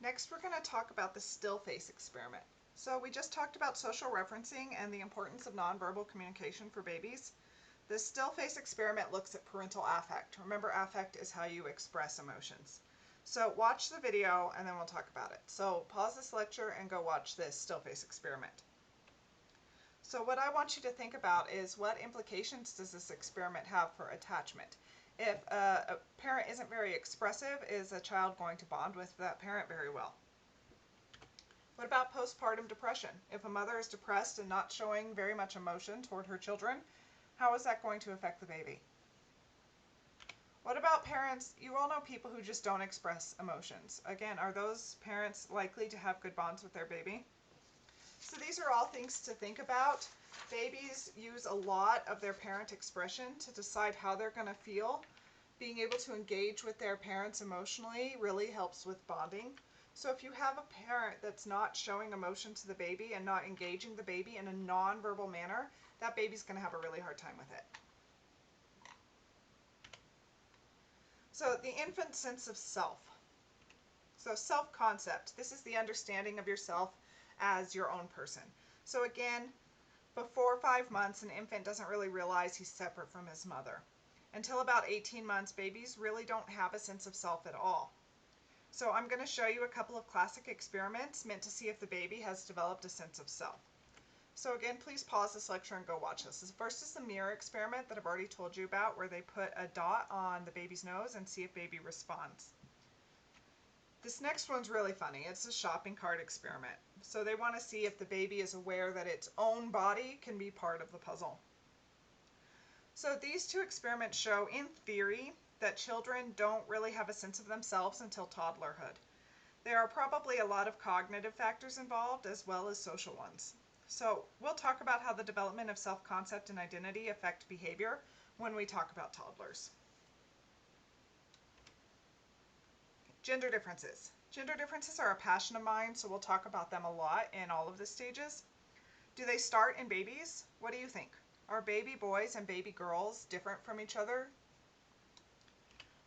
Next, we're going to talk about the still face experiment. So we just talked about social referencing and the importance of nonverbal communication for babies. The still face experiment looks at parental affect. Remember, affect is how you express emotions. So watch the video and then we'll talk about it. So pause this lecture and go watch this still face experiment. So what I want you to think about is, what implications does this experiment have for attachment? If a parent isn't very expressive, is a child going to bond with that parent very well? What about postpartum depression? If a mother is depressed and not showing very much emotion toward her children, how is that going to affect the baby? What about parents? You all know people who just don't express emotions. Again, are those parents likely to have good bonds with their baby? So these are all things to think about. Babies use a lot of their parent expression to decide how they're going to feel. Being able to engage with their parents emotionally really helps with bonding. So if you have a parent that's not showing emotion to the baby and not engaging the baby in a non-verbal manner, that baby's going to have a really hard time with it. So the infant sense of self. So self-concept. This is the understanding of yourself as your own person. So again, before 5 months, an infant doesn't really realize he's separate from his mother. Until about 18 months, babies really don't have a sense of self at all. So I'm going to show you a couple of classic experiments meant to see if the baby has developed a sense of self. So again, please pause this lecture and go watch this. First is the mirror experiment that I've already told you about, where they put a dot on the baby's nose and see if baby responds. This next one's really funny. It's a shopping cart experiment. So they want to see if the baby is aware that its own body can be part of the puzzle. So these two experiments show, in theory, that children don't really have a sense of themselves until toddlerhood. There are probably a lot of cognitive factors involved as well as social ones. So we'll talk about how the development of self-concept and identity affect behavior when we talk about toddlers. Gender differences. Gender differences are a passion of mine, so we'll talk about them a lot in all of the stages. Do they start in babies? What do you think? Are baby boys and baby girls different from each other?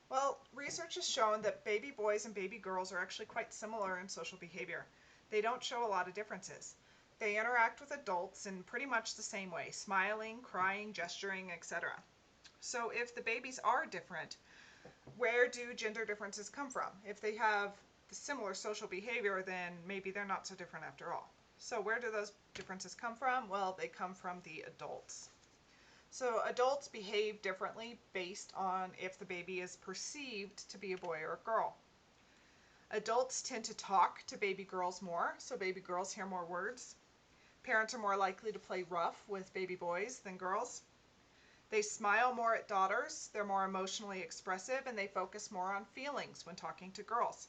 Well, research has shown that baby boys and baby girls are actually quite similar in social behavior. They don't show a lot of differences. They interact with adults in pretty much the same way, smiling, crying, gesturing, etc. So if the babies are different, where do gender differences come from? If they have similar social behavior, then maybe they're not so different after all. So where do those differences come from? Well, they come from the adults. So adults behave differently based on if the baby is perceived to be a boy or a girl. Adults tend to talk to baby girls more, so baby girls hear more words. Parents are more likely to play rough with baby boys than girls. They smile more at daughters, they're more emotionally expressive, and they focus more on feelings when talking to girls.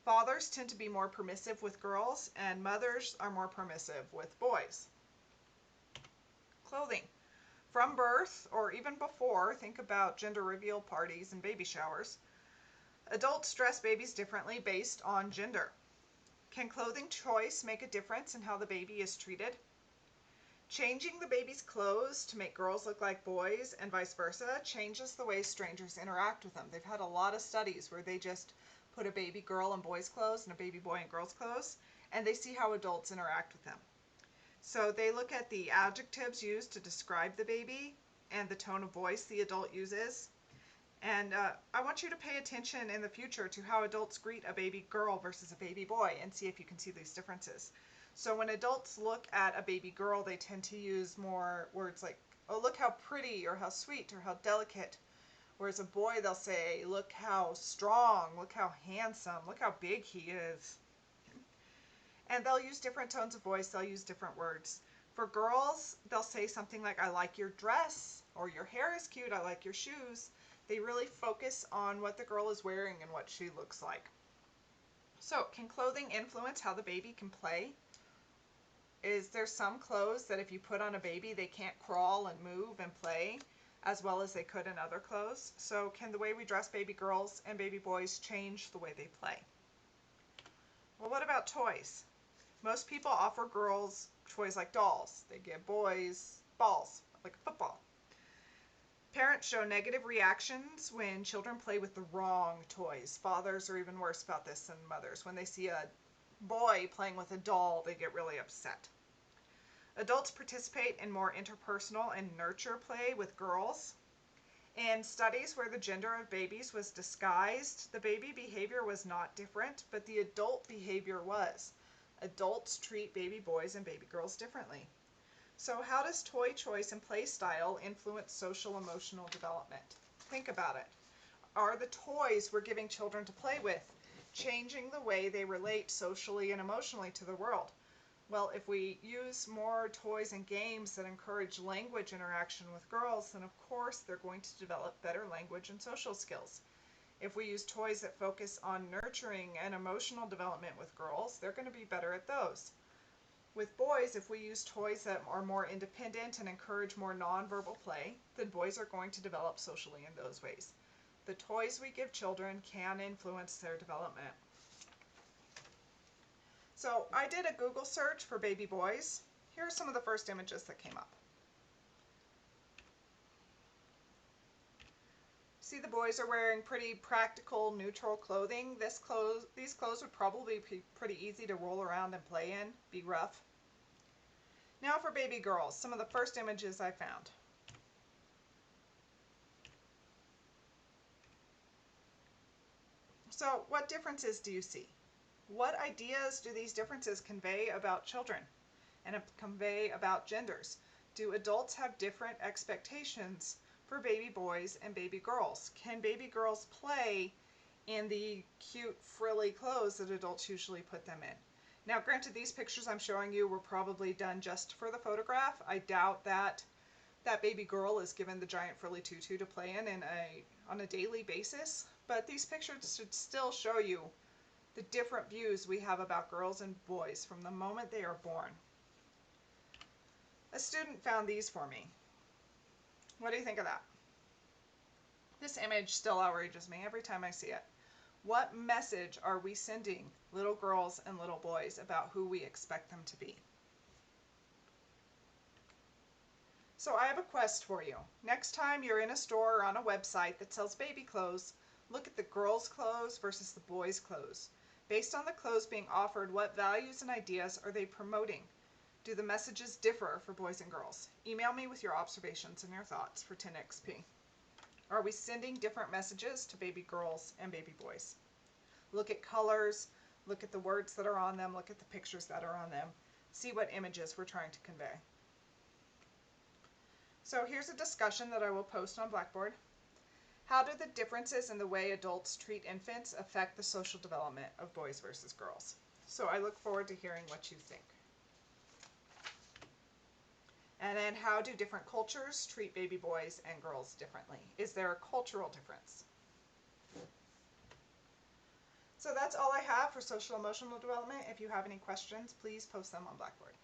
Fathers tend to be more permissive with girls, and mothers are more permissive with boys. Clothing. From birth, or even before, think about gender reveal parties and baby showers. Adults dress babies differently based on gender. Can clothing choice make a difference in how the baby is treated? Changing the baby's clothes to make girls look like boys and vice versa changes the way strangers interact with them. They've had a lot of studies where they just put a baby girl in boys' clothes and a baby boy in girls' clothes, and they see how adults interact with them. So they look at the adjectives used to describe the baby and the tone of voice the adult uses. And I want you to pay attention in the future to how adults greet a baby girl versus a baby boy and see if you can see these differences. So when adults look at a baby girl, they tend to use more words like, oh, look how pretty, or how sweet, or how delicate. Whereas a boy, they'll say, look how strong, look how handsome, look how big he is. And they'll use different tones of voice, they'll use different words. For girls, they'll say something like, I like your dress, or your hair is cute, I like your shoes. They really focus on what the girl is wearing and what she looks like. So, can clothing influence how the baby can play? Is there some clothes that if you put on a baby, they can't crawl and move and play as well as they could in other clothes? So can the way we dress baby girls and baby boys change the way they play? Well, what about toys? Most people offer girls toys like dolls. They give boys balls, like a football. Parents show negative reactions when children play with the wrong toys. Fathers are even worse about this than mothers. When they see a boy playing with a doll, they get really upset. Adults participate in more interpersonal and nurture play with girls. In studies where the gender of babies was disguised, the baby behavior was not different, but the adult behavior was. Adults treat baby boys and baby girls differently. So how does toy choice and play style influence social emotional development? Think about it. Are the toys we're giving children to play with changing the way they relate socially and emotionally to the world? Well, if we use more toys and games that encourage language interaction with girls, then of course they're going to develop better language and social skills. If we use toys that focus on nurturing and emotional development with girls, they're going to be better at those. With boys, if we use toys that are more independent and encourage more nonverbal play, then boys are going to develop socially in those ways. The toys we give children can influence their development. So I did a Google search for baby boys. Here are some of the first images that came up. See, the boys are wearing pretty practical, neutral clothing. These clothes would probably be pretty easy to roll around and play in, be rough. Now for baby girls, some of the first images I found. So what differences do you see? What ideas do these differences convey about children and convey about genders? Do adults have different expectations for baby boys and baby girls? Can baby girls play in the cute frilly clothes that adults usually put them in? Now, granted, these pictures I'm showing you were probably done just for the photograph. I doubt that that baby girl is given the giant frilly tutu to play in on a daily basis, but these pictures should still show you the different views we have about girls and boys from the moment they are born. A student found these for me. What do you think of that? This image still outrages me every time I see it. What message are we sending little girls and little boys about who we expect them to be? So I have a quest for you. Next time you're in a store or on a website that sells baby clothes, look at the girls' clothes versus the boys' clothes. Based on the clothes being offered, what values and ideas are they promoting? Do the messages differ for boys and girls? Email me with your observations and your thoughts for 10XP. Are we sending different messages to baby girls and baby boys? Look at colors, look at the words that are on them, look at the pictures that are on them. See what images we're trying to convey. So here's a discussion that I will post on Blackboard. How do the differences in the way adults treat infants affect the social development of boys versus girls? So I look forward to hearing what you think. And then how do different cultures treat baby boys and girls differently? Is there a cultural difference? So that's all I have for social emotional development. If you have any questions, please post them on Blackboard.